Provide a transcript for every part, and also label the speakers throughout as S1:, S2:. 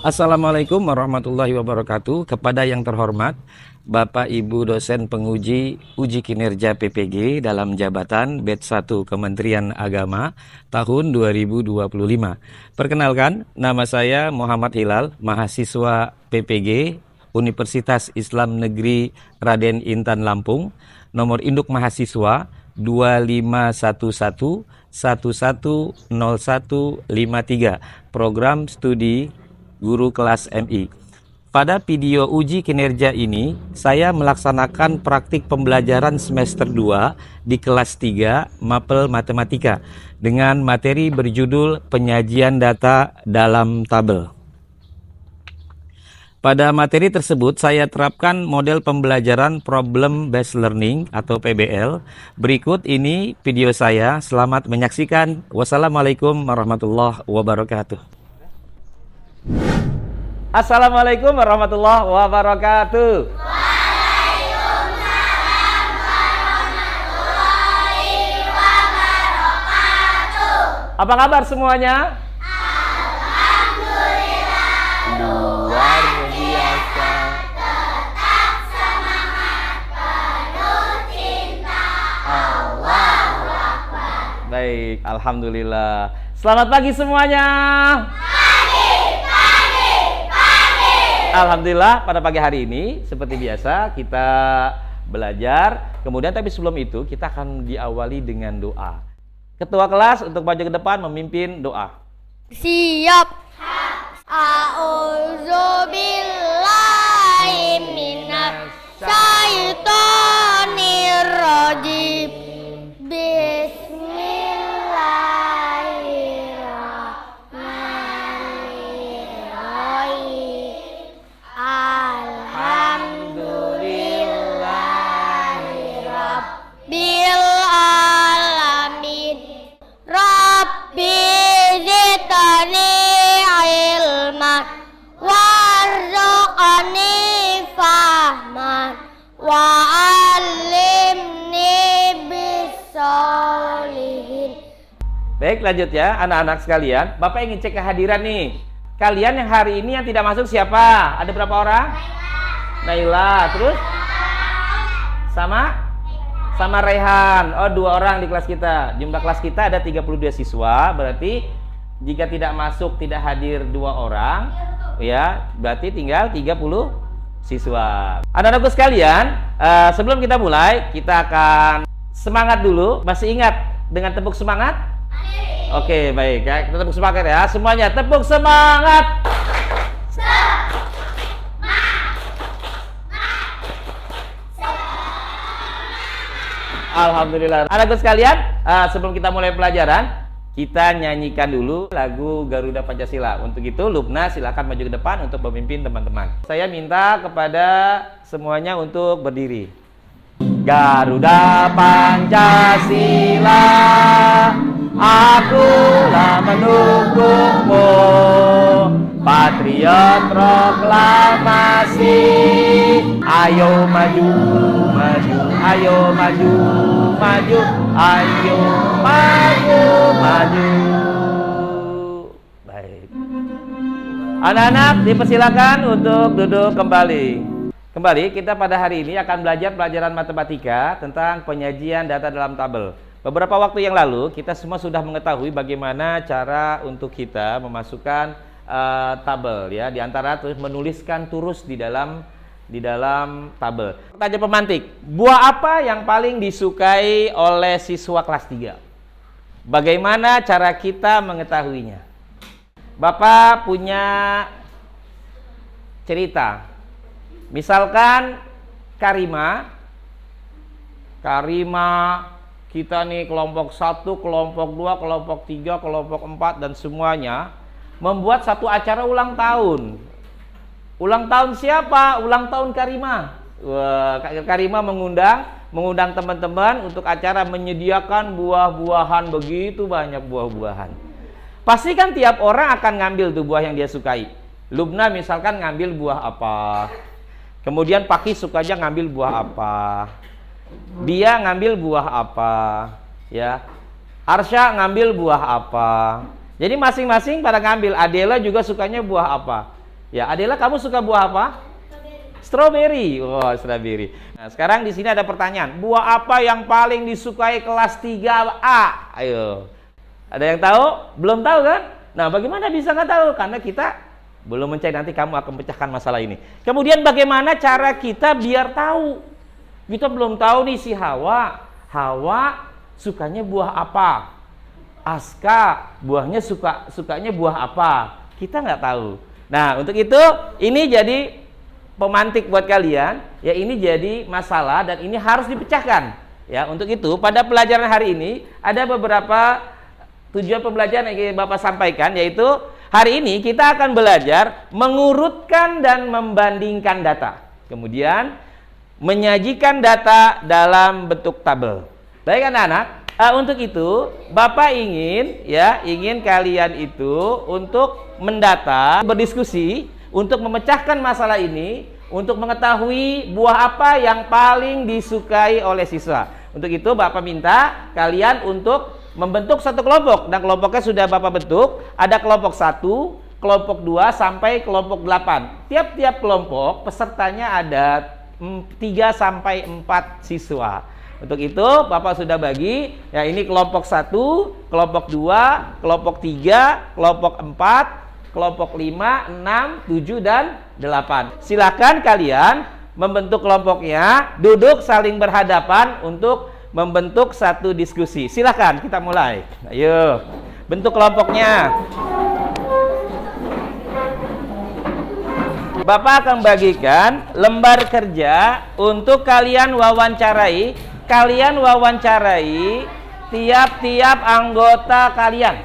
S1: Assalamualaikum warahmatullahi wabarakatuh. Kepada yang terhormat Bapak Ibu dosen penguji uji kinerja PPG dalam jabatan Batch 1 Kementerian Agama tahun 2025. Perkenalkan, nama saya Muhammad Hilal, mahasiswa PPG Universitas Islam Negeri Raden Intan Lampung. Nomor induk mahasiswa 2511110153. Program studi guru kelas MI. Pada video uji kinerja ini, saya melaksanakan praktik pembelajaran semester 2 di kelas 3 Mapel Matematika dengan materi berjudul penyajian data dalam tabel. Pada materi tersebut, saya terapkan model pembelajaran Problem Based Learning atau PBL. Berikut ini video saya. Selamat menyaksikan. Wassalamualaikum warahmatullahi wabarakatuh. Assalamualaikum warahmatullahi wabarakatuh.
S2: Waalaikumsalam warahmatullahi wabarakatuh.
S1: Apa kabar semuanya?
S2: Alhamdulillah.
S1: Luar biasa.
S2: Tetap semangat, penuh cinta. Allahu Akbar.
S1: Baik, alhamdulillah. Selamat pagi semuanya. Alhamdulillah, pada pagi hari ini seperti biasa kita belajar. Kemudian tapi sebelum itu kita akan diawali dengan doa. Ketua kelas untuk maju ke depan memimpin doa.
S2: Siap. A'udzubillahi minas syaitonir rajim. Bismillahirrahmanirrahim. Alhamdulillahirabbil alamin. Rabbi zidni ilman warzuqni fahman wa 'allimni bis-sholihin.
S1: Baik, lanjut ya anak-anak sekalian. Bapak ingin cek kehadiran nih. Kalian yang hari ini yang tidak masuk siapa? Ada berapa orang? Naila. Terus? Sama Rehan. Oh, 2 orang di kelas kita. Jumlah kelas kita ada 32 siswa. Berarti jika tidak masuk, tidak hadir 2 orang, ya, berarti tinggal 30 siswa. Anak-anakku sekalian, sebelum kita mulai, kita akan semangat dulu. Masih ingat dengan tepuk semangat? Oke, baik ya. Kita tepuk semangat ya. Semuanya tepuk semangat. Alhamdulillah. Anak-anak sekalian, sebelum kita mulai pelajaran, kita nyanyikan dulu lagu Garuda Pancasila. Untuk itu, Lubna silakan maju ke depan untuk memimpin teman-teman. Saya minta kepada semuanya untuk berdiri. Garuda Pancasila, akulah mendukungmu. Patriot proklamasi, ayo maju, maju, ayo maju, maju, ayo maju, maju. Baik. Anak-anak dipersilakan untuk duduk kembali. Kembali, kita pada hari ini akan belajar pelajaran matematika tentang penyajian data dalam tabel. Beberapa waktu yang lalu, kita semua sudah mengetahui bagaimana cara untuk kita memasukkan tabel, ya, di antara terus menuliskan turus di dalam tabel. Pertanyaan pemantik, buah apa yang paling disukai oleh siswa kelas 3? Bagaimana cara kita mengetahuinya? Bapak punya cerita. Misalkan Karima, kita nih kelompok 1, kelompok 2, kelompok 3, kelompok 4 dan semuanya membuat satu acara ulang tahun. Ulang tahun siapa? Ulang tahun Karima. Wah, Karima mengundang teman-teman untuk acara menyediakan buah-buahan, begitu banyak buah-buahan. Pasti kan tiap orang akan ngambil tuh buah yang dia sukai. Lubna misalkan ngambil buah apa? Kemudian Paki sukanya ngambil buah apa? Dia ngambil buah apa? Ya. Arsya ngambil buah apa? Jadi masing-masing pada ngambil. Adela juga sukanya buah apa? Ya, Adela, kamu suka buah apa? Strawberry. Oh, strawberry. Nah, sekarang di sini ada pertanyaan. Buah apa yang paling disukai kelas 3A? Ayo. Ada yang tahu? Belum tahu kan? Nah, bagaimana bisa nggak tahu? Karena kita belum mencari, nanti kamu akan pecahkan masalah ini. Kemudian bagaimana cara kita biar tahu? Kita belum tahu nih si Hawa. Hawa sukanya buah apa? Aska buahnya sukanya buah apa? Kita nggak tahu. Nah, untuk itu ini jadi pemantik buat kalian. Ya, ini jadi masalah dan ini harus dipecahkan. Ya, untuk itu pada pelajaran hari ini ada beberapa tujuan pembelajaran yang ingin Bapak sampaikan, yaitu hari ini kita akan belajar mengurutkan dan membandingkan data. Kemudian menyajikan data dalam bentuk tabel. Baik anak-anak, untuk itu Bapak ingin kalian itu untuk mendata, berdiskusi untuk memecahkan masalah ini, untuk mengetahui buah apa yang paling disukai oleh siswa. Untuk itu Bapak minta kalian untuk membentuk satu kelompok, dan kelompoknya sudah Bapak bentuk. Ada kelompok 1, kelompok 2 sampai kelompok 8. Tiap-tiap kelompok pesertanya ada 3 sampai 4 siswa. Untuk itu Bapak sudah bagi, ya, ini kelompok 1, kelompok 2, kelompok 3, kelompok 4, kelompok 5, 6, 7 dan 8. Silakan kalian membentuk kelompoknya, duduk saling berhadapan untuk membentuk satu diskusi. Silakan kita mulai. Ayo, bentuk kelompoknya. Bapak akan bagikan lembar kerja untuk kalian wawancarai. Kalian wawancarai tiap-tiap anggota kalian.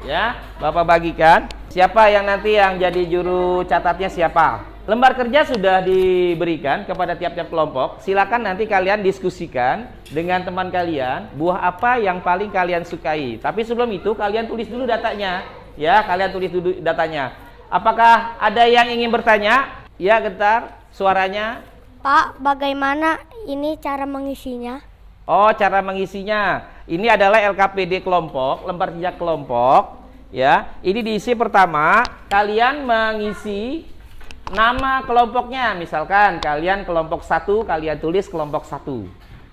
S1: Ya, Bapak bagikan. Siapa yang nanti yang jadi juru catatnya siapa? Lembar kerja sudah diberikan kepada tiap-tiap kelompok. Silakan nanti kalian diskusikan dengan teman kalian buah apa yang paling kalian sukai. Tapi sebelum itu kalian tulis dulu datanya. Ya, kalian tulis dulu datanya. Apakah ada yang ingin bertanya? Ya, Gentar, suaranya.
S2: Pak, bagaimana ini cara mengisinya?
S1: Oh, cara mengisinya. Ini adalah LKPD kelompok, lembar kerja kelompok. Ya, ini diisi pertama, kalian mengisi nama kelompoknya. Misalkan kalian kelompok 1, kalian tulis kelompok 1.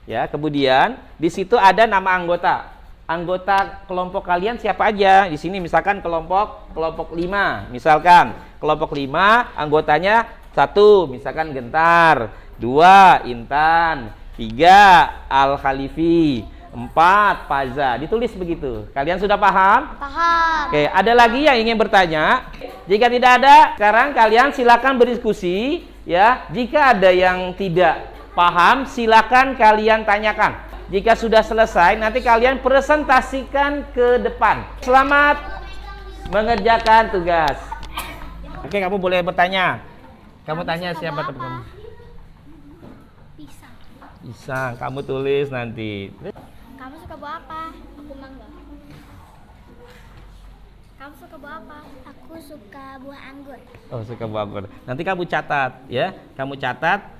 S1: Ya, kemudian di situ ada nama anggota. Anggota kelompok kalian siapa aja? Di sini misalkan kelompok 5. Misalkan kelompok 5 anggotanya 1, misalkan Gentar, 2 Intan, 3 Al Khalifi, 4 Faza. Ditulis begitu. Kalian sudah paham?
S2: Paham.
S1: Oke, ada lagi yang ingin bertanya? Jika tidak ada, sekarang kalian silakan berdiskusi, ya. Jika ada yang tidak paham, silakan kalian tanyakan. Jika sudah selesai, nanti kalian presentasikan ke depan. Selamat mengerjakan tugas. Oke, kamu boleh bertanya. Kamu tanya siapa teman kamu? Pisang. Kamu tulis nanti.
S2: Kamu suka buah apa? Aku mangga. Kamu suka buah apa? Aku suka buah anggur.
S1: Oh, suka buah anggur. Nanti kamu catat, ya. Kamu catat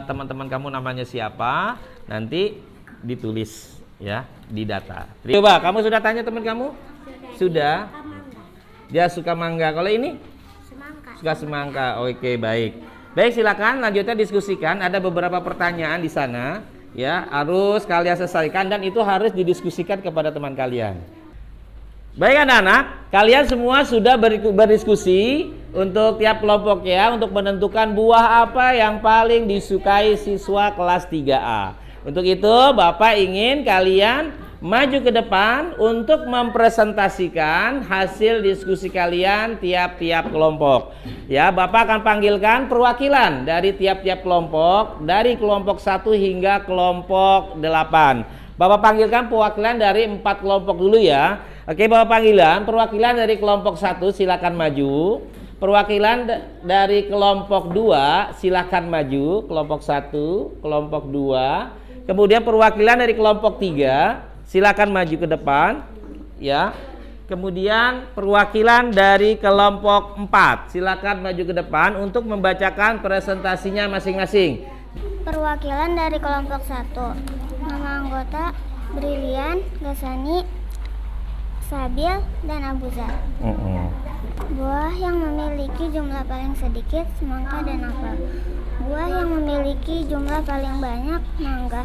S1: teman-teman kamu namanya siapa. Nanti ditulis, ya, di data. Coba, kamu sudah tanya teman kamu? Sudah. Dia suka mangga. Kalau ini?
S2: Semangka.
S1: Suka semangka. Oke, baik. Baik, silakan lanjutnya diskusikan. Ada beberapa pertanyaan di sana, ya, harus kalian selesaikan dan itu harus didiskusikan kepada teman kalian. Baik anak-anak, kalian semua sudah berdiskusi untuk tiap kelompok, ya, untuk menentukan buah apa yang paling disukai siswa kelas 3A. Untuk itu Bapak ingin kalian maju ke depan untuk mempresentasikan hasil diskusi kalian tiap-tiap kelompok. Ya, Bapak akan panggilkan perwakilan dari tiap-tiap kelompok, dari kelompok 1 hingga kelompok 8. Bapak panggilkan perwakilan dari 4 kelompok dulu, ya. Oke, Bapak panggilan perwakilan dari kelompok 1 silakan maju. Perwakilan dari kelompok 2 silakan maju. Kelompok 1, kelompok 2. Kemudian perwakilan dari kelompok 3 silakan maju ke depan, ya. Kemudian perwakilan dari kelompok 4 silakan maju ke depan untuk membacakan presentasinya masing-masing.
S2: Perwakilan dari kelompok 1. Nama anggota Brilian Gasani
S3: Sabil, dan Abu Zar. Buah yang memiliki jumlah paling sedikit semangka dan apel. Buah yang memiliki jumlah paling banyak mangga.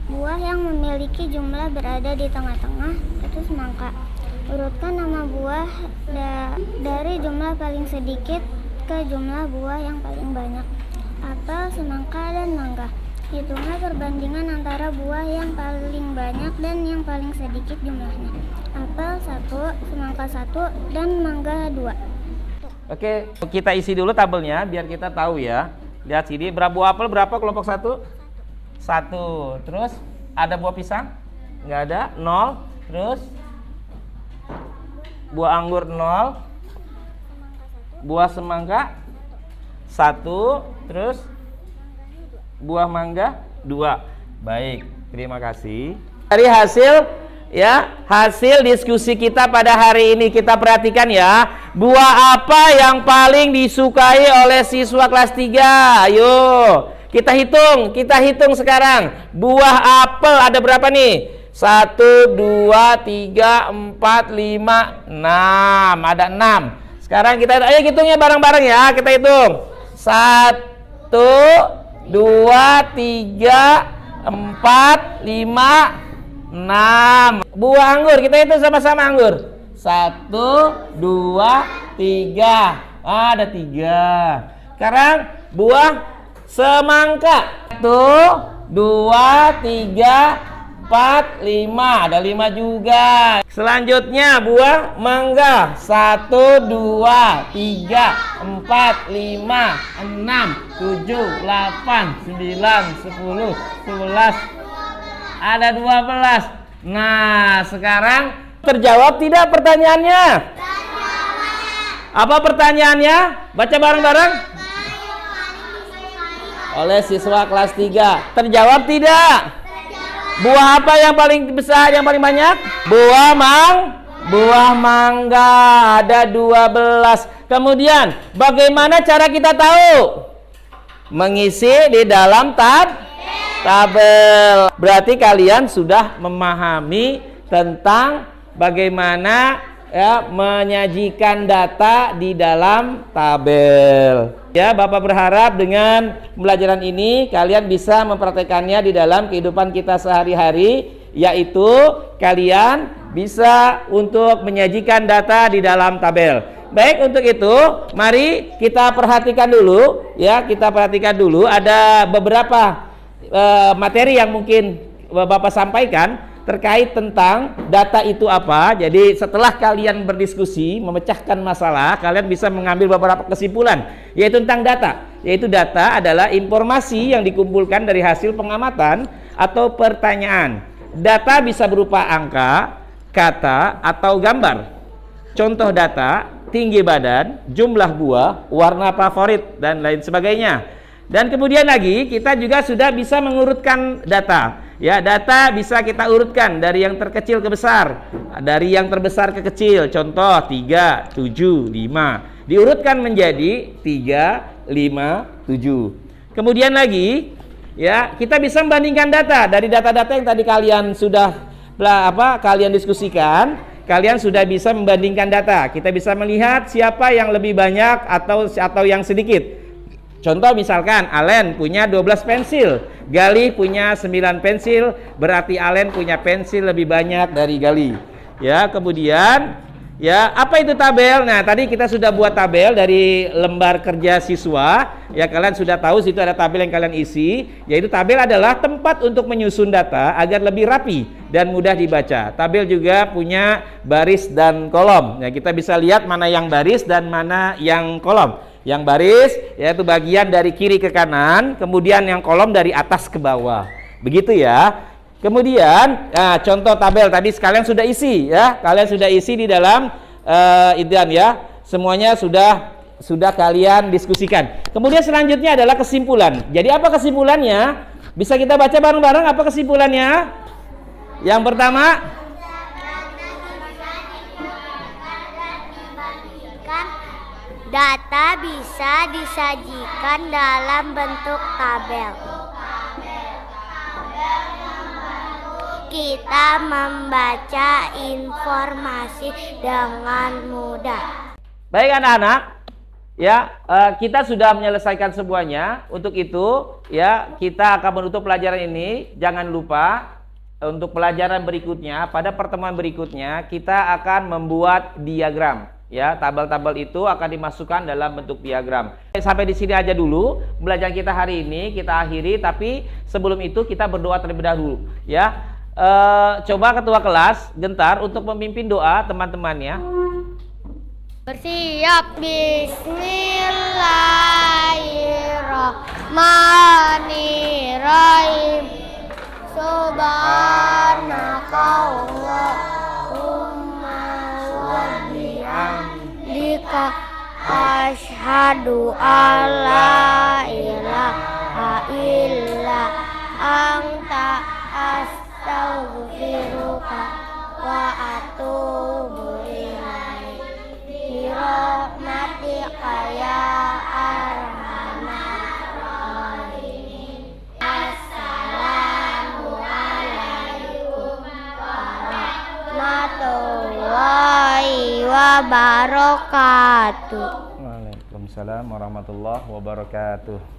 S3: Buah yang memiliki jumlah berada di tengah-tengah itu semangka. Urutkan nama buah dari jumlah paling sedikit ke jumlah buah yang paling banyak. Apel, semangka, dan mangga. Hitunglah perbandingan antara buah yang paling banyak dan yang paling sedikit jumlahnya. Apel 1, semangka 1, dan mangga 2.
S1: Oke, kita isi dulu tabelnya biar kita tahu ya. Lihat sini, berapa buah apel, berapa kelompok 1? 1. Terus ada buah pisang? Nggak ada, 0. Terus buah anggur 0. Buah semangka 1. Terus buah mangga 2. Baik, terima kasih. Dari hasil diskusi kita pada hari ini, kita perhatikan ya. Buah apa yang paling disukai oleh siswa kelas 3? Ayo, kita hitung sekarang. Buah apel ada berapa nih? 1, 2, 3, 4, 5, 6. Ada 6. Sekarang kita hitungnya bareng-bareng ya. Kita hitung. 1, 2, 3, 4, 5, 6. Buah anggur, kita hitung sama-sama anggur. 1, 2, 3. Ada 3. Sekarang buah semangka. 1, 2, 3, 4, 5. Ada 5 juga. Selanjutnya buah mangga. 1, 2, 3, 4, 5, 6, 7, 8, 9, 10, 11. Ada 12. Nah, sekarang terjawab tidak pertanyaannya? Apa pertanyaannya? Baca bareng-bareng. Oleh siswa kelas 3. Terjawab tidak? Buah apa yang paling besar, yang paling banyak? Buah mangga. Ada 12. Kemudian, bagaimana cara kita tahu? Mengisi di dalam tabel. Berarti kalian sudah memahami tentang bagaimana menyajikan data di dalam tabel. Ya, Bapak berharap dengan pembelajaran ini kalian bisa mempraktekannya di dalam kehidupan kita sehari-hari, yaitu kalian bisa untuk menyajikan data di dalam tabel. Baik, untuk itu mari kita perhatikan dulu ya, ada beberapa materi yang mungkin Bapak sampaikan terkait tentang data itu apa. Jadi setelah kalian berdiskusi, memecahkan masalah, kalian bisa mengambil beberapa kesimpulan, yaitu tentang data. Yaitu data adalah informasi yang dikumpulkan dari hasil pengamatan atau pertanyaan. Data bisa berupa angka, kata, atau gambar. Contoh data, tinggi badan, jumlah buah, warna favorit, dan lain sebagainya. Dan kemudian lagi kita juga sudah bisa mengurutkan data. Ya, data bisa kita urutkan dari yang terkecil ke besar, dari yang terbesar ke kecil. Contoh 3, 7, 5. Diurutkan menjadi 3, 5, 7. Kemudian lagi, ya, kita bisa membandingkan data dari data-data yang tadi kalian sudah kalian diskusikan. Kalian sudah bisa membandingkan data. Kita bisa melihat siapa yang lebih banyak atau yang sedikit. Contoh misalkan Allen punya 12 pensil, Galih punya 9 pensil, berarti Allen punya pensil lebih banyak dari Galih. Ya, kemudian ya, apa itu tabel? Nah, tadi kita sudah buat tabel dari lembar kerja siswa. Ya, kalian sudah tahu situ ada tabel yang kalian isi, yaitu tabel adalah tempat untuk menyusun data agar lebih rapi dan mudah dibaca. Tabel juga punya baris dan kolom. Ya, kita bisa lihat mana yang baris dan mana yang kolom. Yang baris yaitu bagian dari kiri ke kanan, kemudian yang kolom dari atas ke bawah. Begitu ya. Kemudian contoh tabel tadi sekalian sudah isi ya. Kalian sudah isi di dalam idan ya. Semuanya sudah kalian diskusikan. Kemudian selanjutnya adalah kesimpulan. Jadi apa kesimpulannya? Bisa kita baca bareng-bareng apa kesimpulannya? Yang pertama,
S3: data bisa disajikan dalam bentuk tabel.
S2: kita membaca informasi dengan mudah.
S1: Baik anak-anak, ya kita sudah menyelesaikan semuanya. Untuk itu, ya kita akan menutup pelajaran ini. Jangan lupa untuk pelajaran berikutnya, pada pertemuan berikutnya kita akan membuat diagram. Ya, tabel-tabel itu akan dimasukkan dalam bentuk diagram. Sampai di sini aja dulu pelajaran kita hari ini, kita akhiri. Tapi sebelum itu kita berdoa terlebih dahulu. Ya, coba ketua kelas Gentar untuk memimpin doa teman-temannya.
S2: Bersiap. Bismillahirrahmanirrahim. Subhanakallahumma wa bihamdika asyhadu alla ilaha illa anta astaghfiruka wa atubu ilaik. Birahmatika ya arhamar rahimin. Assalamualaikum warahmatullahi wabarakatuh.
S1: Waalaikumsalam warahmatullahi wabarakatuh.